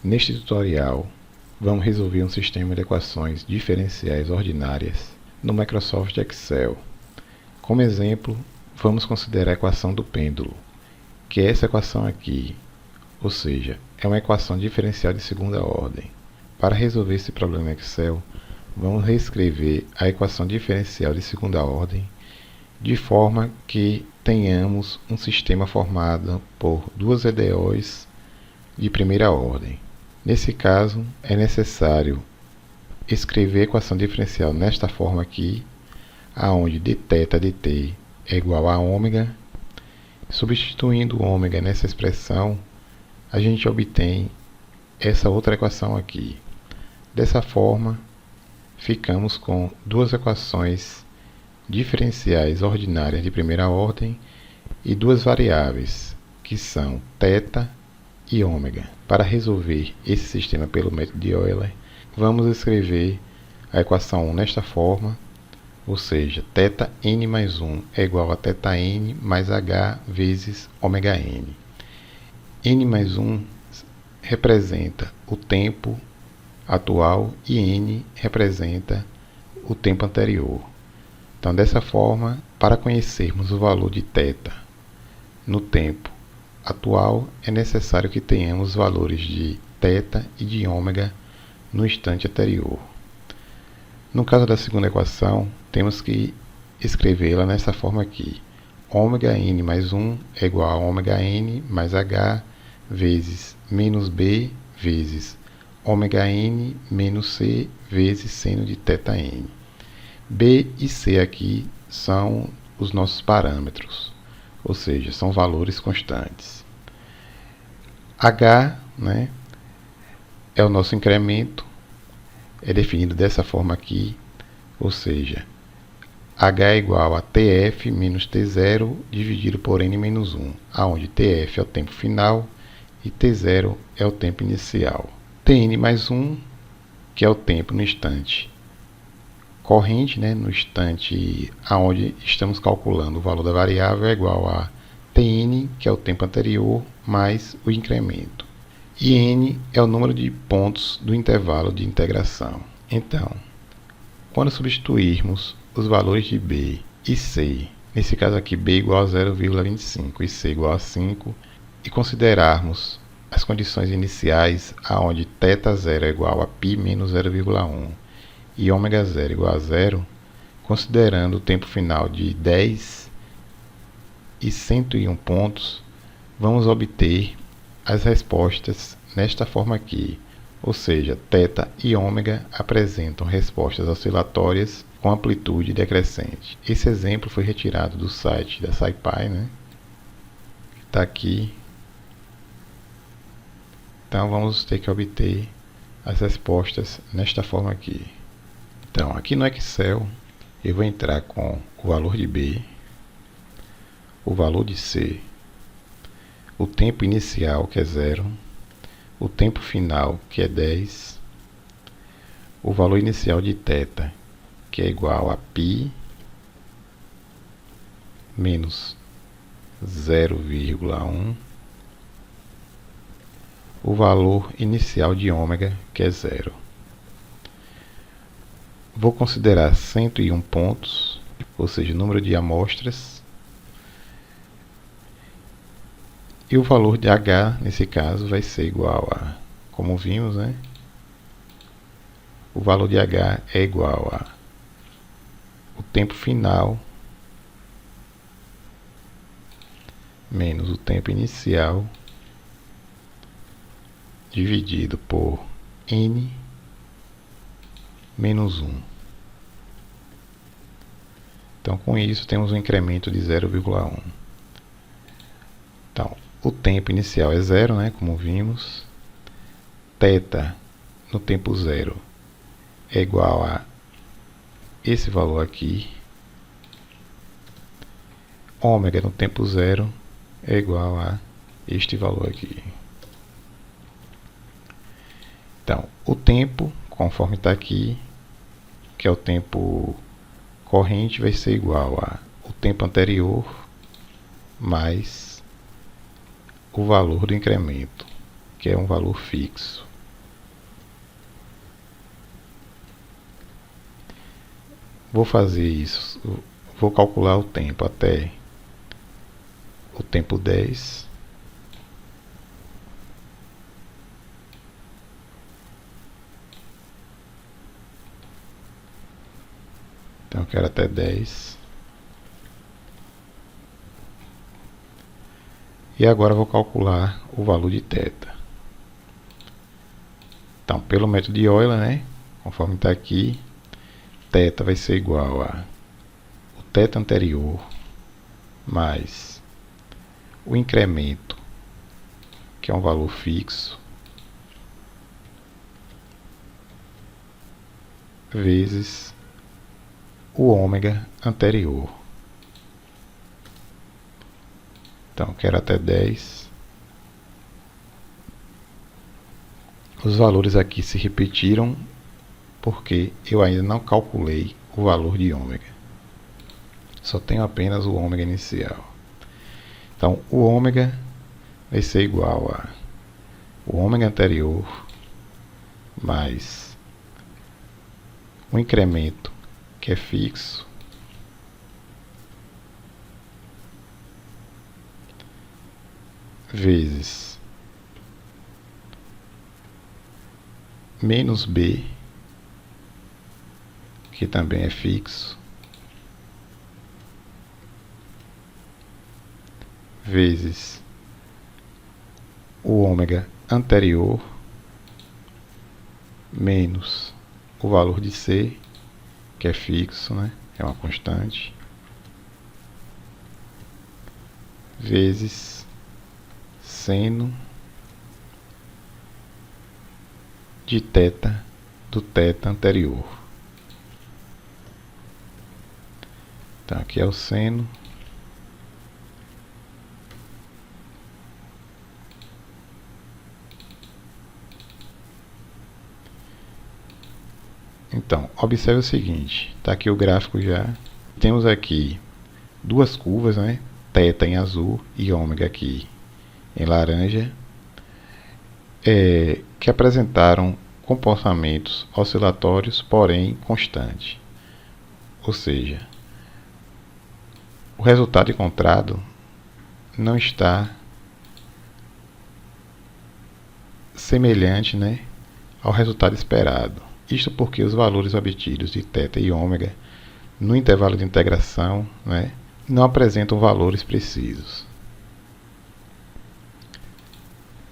Neste tutorial, vamos resolver um sistema de equações diferenciais ordinárias no Microsoft Excel. Como exemplo, vamos considerar a equação do pêndulo, que é essa equação aqui, ou seja, é uma equação diferencial de segunda ordem. Para resolver esse problema no Excel, vamos reescrever a equação diferencial de segunda ordem de forma que tenhamos um sistema formado por duas EDOs de primeira ordem. Nesse caso, é necessário escrever a equação diferencial nesta forma aqui, aonde dθ dt é igual a ômega. Substituindo o ômega nessa expressão, a gente obtém essa outra equação aqui. Dessa forma, ficamos com duas equações diferenciais ordinárias de primeira ordem e duas variáveis, que são θ e ômega. Para resolver esse sistema pelo método de Euler, vamos escrever a equação 1 nesta forma, ou seja, θn mais 1 é igual a θn mais h vezes ômega-n. N mais 1 representa o tempo atual e n representa o tempo anterior. Então, dessa forma, para conhecermos o valor de θ no tempo atual, é necessário que tenhamos os valores de θ e de ômega no instante anterior. No caso da segunda equação, temos que escrevê-la nessa forma aqui. ômega-n mais 1 é igual a ômega-n mais h vezes menos b vezes ômega-n menos c vezes seno de θn. B e C aqui são os nossos parâmetros, ou seja, são valores constantes. H, é o nosso incremento, é definido dessa forma aqui, ou seja, H é igual a TF menos T0 dividido por N menos 1, onde TF é o tempo final e T0 é o tempo inicial. Tn mais 1, que é o tempo no instante corrente, no instante onde estamos calculando o valor da variável, é igual a Tn, que é o tempo anterior, mais o incremento. E n é o número de pontos do intervalo de integração. Então, quando substituirmos os valores de b e c, nesse caso aqui b igual a 0,25 e c igual a 5, e considerarmos as condições iniciais, onde θ0 é igual a π menos 0,1 e ômega0 igual a 0, considerando o tempo final de 10 e 101 pontos, vamos obter as respostas nesta forma aqui, ou seja, θ e ômega apresentam respostas oscilatórias com amplitude decrescente. Esse exemplo foi retirado do site da SciPy, está aqui. Então vamos ter que obter as respostas nesta forma aqui. Então, aqui no Excel, eu vou entrar com o valor de B, o valor de C, o tempo inicial, que é 0, o tempo final, que é 10, o valor inicial de θ, que é igual a π menos 0,1, o valor inicial de ômega, que é 0. Vou considerar 101 pontos, ou seja, o número de amostras, e o valor de H, nesse caso, vai ser igual a, como vimos, o valor de H é igual a o tempo final menos o tempo inicial dividido por N menos 1. Então, com isso, temos um incremento de 0,1. Então, o tempo inicial é 0, como vimos. θ no tempo 0 é igual a esse valor aqui. Ômega no tempo 0 é igual a este valor aqui. Então, o tempo, conforme está aqui, que é o tempo corrente, vai ser igual a o tempo anterior mais o valor do incremento, que é um valor fixo. vou fazer isso, vou calcular o tempo até o tempo 10. Então eu quero até 10. E agora vou calcular o valor de θ. Então, pelo método de Euler, né, conforme está aqui, θ vai ser igual a o θ anterior mais o incremento, que é um valor fixo, vezes o ômega anterior. Então, quero até 10. Os valores aqui se repetiram porque eu ainda não calculei o valor de ômega. Só tenho apenas o ômega inicial. Então, o ômega vai ser igual a o ômega anterior mais o incremento, que é fixo, vezes menos b, que também é fixo, vezes o ômega anterior menos o valor de c, que é fixo, né? É uma constante, vezes seno de θ do θ anterior. Então aqui é o seno Então, observe o seguinte, está aqui o gráfico já. Temos aqui duas curvas, né? θ em azul e ômega aqui em laranja, que apresentaram comportamentos oscilatórios, porém constantes. Ou seja, o resultado encontrado não está semelhante, né, ao resultado esperado. Isto porque os valores obtidos de θ e ômega no intervalo de integração, né, não apresentam valores precisos.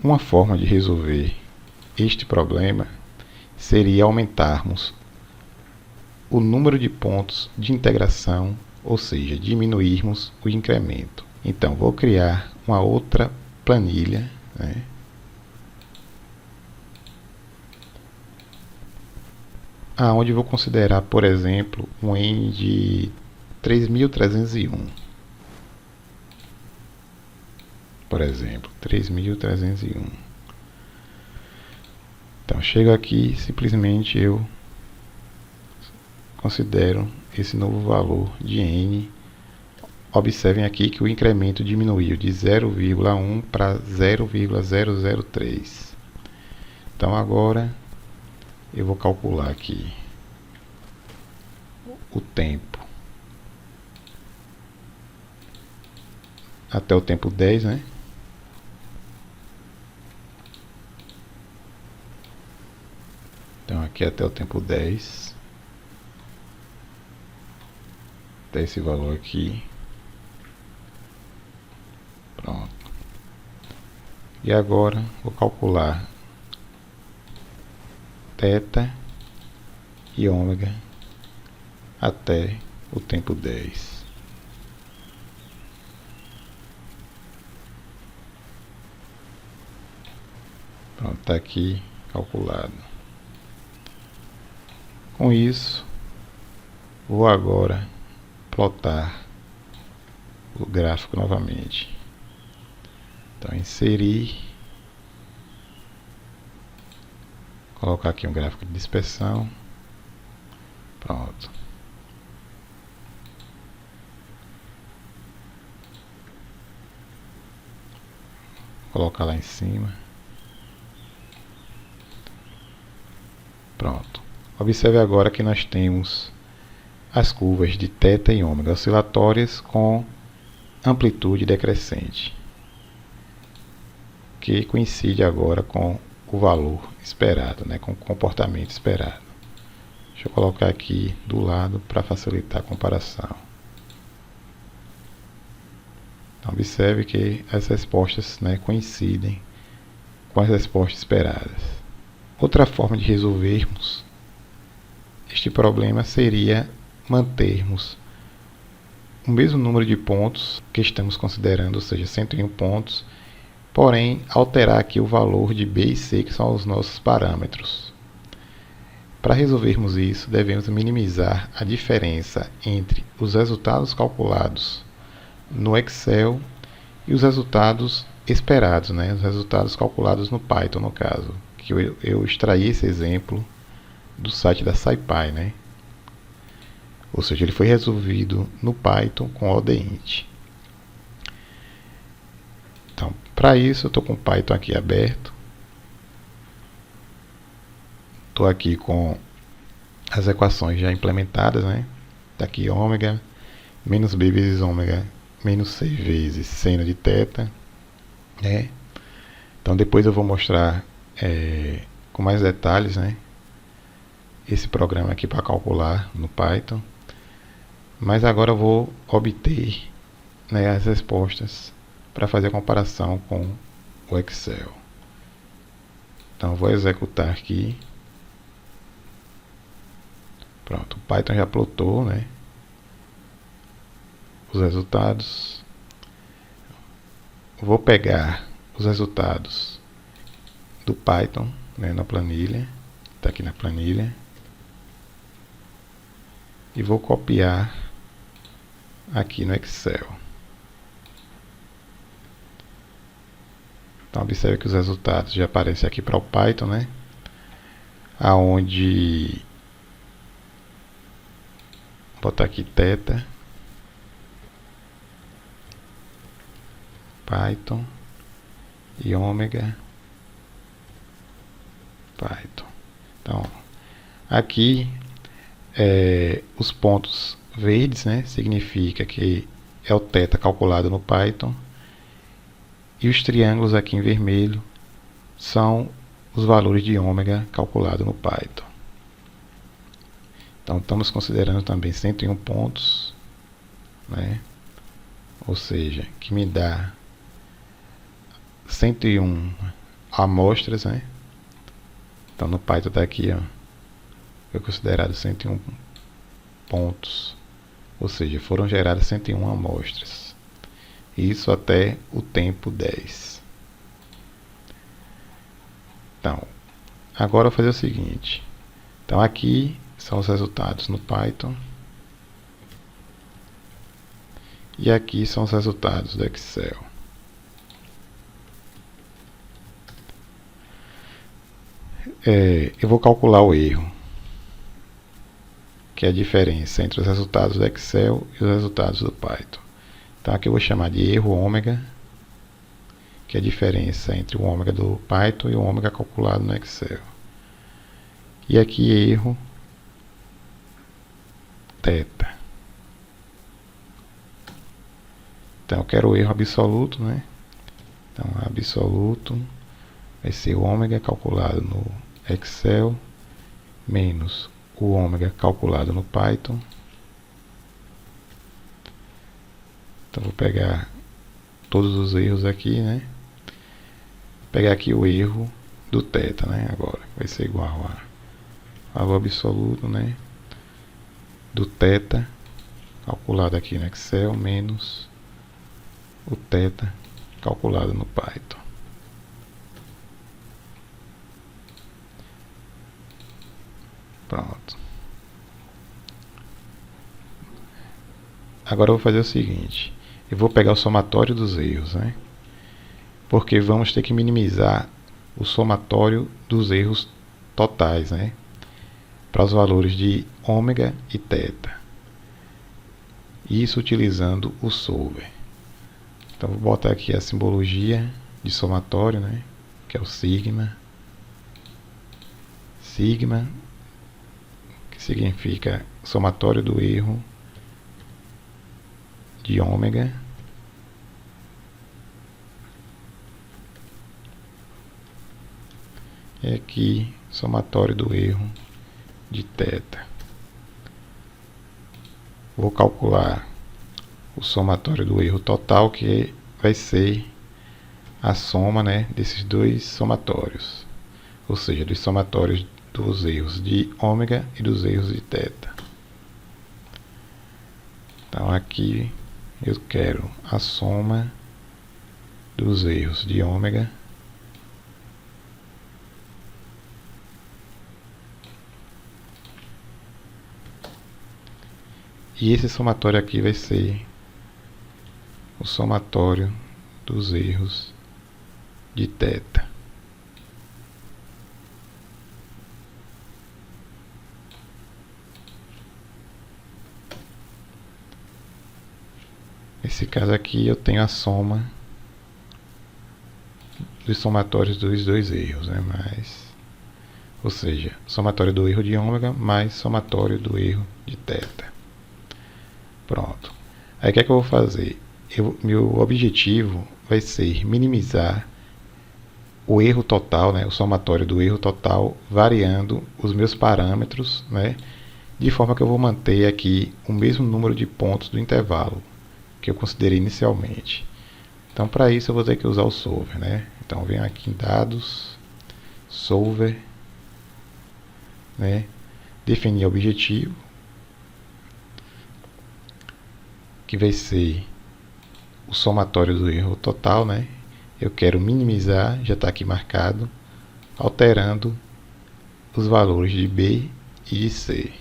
Uma forma de resolver este problema seria aumentarmos o número de pontos de integração, ou seja, diminuirmos o incremento. Então, vou criar uma outra planilha, né, aonde vou considerar, por exemplo, um n de 3.301. Por exemplo, 3.301. Então, chego aqui, simplesmente eu considero esse novo valor de n. Observem aqui que o incremento diminuiu de 0,1 para 0,003. Então, agora eu vou calcular aqui o tempo até o tempo 10, né? Então aqui até o tempo 10, até esse valor aqui. Pronto. E agora vou calcular θ e ômega até o tempo 10. Pronto, está aqui calculado. Com isso, vou agora plotar o gráfico novamente. Então, inserir, colocar aqui um gráfico de dispersão. Pronto. Colocar lá em cima. Pronto. Observe agora que nós temos as curvas de θ e ômega oscilatórias com amplitude decrescente, que coincide agora com o valor esperado, né, com o comportamento esperado. Deixa eu colocar aqui do lado para facilitar a comparação. Então, observe que as respostas, né, coincidem com as respostas esperadas. Outra forma de resolvermos este problema seria mantermos o mesmo número de pontos que estamos considerando, ou seja, 101 pontos, porém alterar aqui o valor de B e C, que são os nossos parâmetros. Para resolvermos isso, devemos minimizar a diferença entre os resultados calculados no Excel e os resultados esperados, né? Os resultados calculados no Python, no caso, que eu extraí esse exemplo do site da SciPy, né? Ou seja, ele foi resolvido no Python com ODINT. Então, para isso, eu estou com o Python aqui aberto. Estou aqui com as equações já implementadas, né? Está aqui ômega menos b vezes ômega menos c vezes seno de θ, né? Então, depois eu vou mostrar com mais detalhes, né, esse programa aqui para calcular no Python. Mas agora eu vou obter, né, as respostas para fazer a comparação com o Excel. Então eu vou executar aqui. Pronto, o Python já plotou, né, os resultados. Vou pegar os resultados do Python, né, na planilha. Está aqui na planilha. E vou copiar aqui no Excel. Então observe que os resultados já aparecem aqui para o Python, né? Aonde vou botar aqui θ, Python e ômega Python. Então aqui os pontos verdes, né, significa que é o θ calculado no Python, e os triângulos aqui em vermelho são os valores de ômega calculado no Python. Então estamos considerando também 101 pontos, né, ou seja, que me dá 101 amostras, né? Então no Python está aqui, ó, foi considerado 101 pontos, ou seja, foram geradas 101 amostras. Isso até o tempo 10. Então, agora eu vou fazer o seguinte. Então aqui são os resultados no Python. E aqui são os resultados do Excel. Eu vou calcular o erro, que é a diferença entre os resultados do Excel e os resultados do Python. Então aqui eu vou chamar de erro ômega, que é a diferença entre o ômega do Python e o ômega calculado no Excel. E aqui erro θ. Então eu quero o erro absoluto, né? Então absoluto vai ser o ômega calculado no Excel menos o ômega calculado no Python. Então vou pegar todos os erros aqui, né? Vou pegar aqui o erro do θ, né? Agora vai ser igual a valor absoluto, né, do θ calculado aqui no Excel menos o θ calculado no Python. Pronto. Agora eu vou fazer o seguinte. Eu vou pegar o somatório dos erros, né? Porque vamos ter que minimizar o somatório dos erros totais, né, para os valores de ômega e θ. Isso utilizando o solver. Então vou botar aqui a simbologia de somatório, né, que é o sigma. Sigma, que significa somatório do erro de ômega e aqui somatório do erro de θ. Vou calcular o somatório do erro total, que vai ser a soma, né, desses dois somatórios, ou seja, dos somatórios dos erros de ômega e dos erros de θ. Então aqui eu quero a soma dos erros de ômega e esse somatório aqui vai ser o somatório dos erros de θ. Nesse caso aqui eu tenho a soma dos somatórios dos dois erros, né? Ou seja, somatório do erro de ômega mais somatório do erro de θ. Pronto. Aí o que é que eu vou fazer? Meu objetivo vai ser minimizar o erro total, né? O somatório do erro total, variando os meus parâmetros, né? De forma que eu vou manter aqui o mesmo número de pontos do intervalo que eu considerei inicialmente. Então, para isso, eu vou ter que usar o solver, né? Então, eu venho aqui em dados, solver, né? Definir objetivo, que vai ser o somatório do erro total, né? Eu quero minimizar, já está aqui marcado, alterando os valores de B e de C.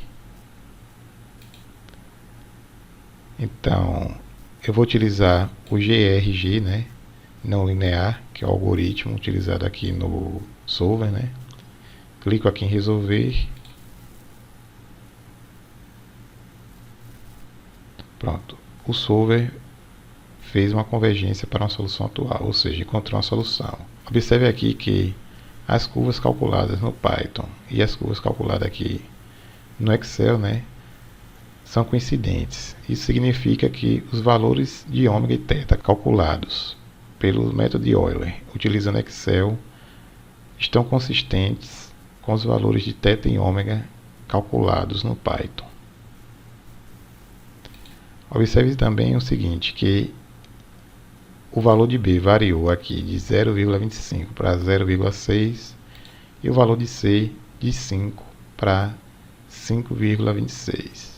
Então, eu vou utilizar o GRG, né, não linear, que é o algoritmo utilizado aqui no solver, né? Clico aqui em resolver. Pronto. O solver fez uma convergência para uma solução atual, ou seja, encontrou uma solução. Observe aqui que as curvas calculadas no Python e as curvas calculadas aqui no Excel, né, são coincidentes. Isso significa que os valores de ômega e θ calculados pelo método de Euler, utilizando Excel, estão consistentes com os valores de θ e ômega calculados no Python. Observe também o seguinte, que o valor de B variou aqui de 0,25 para 0,6 e o valor de C de 5 para 5,26.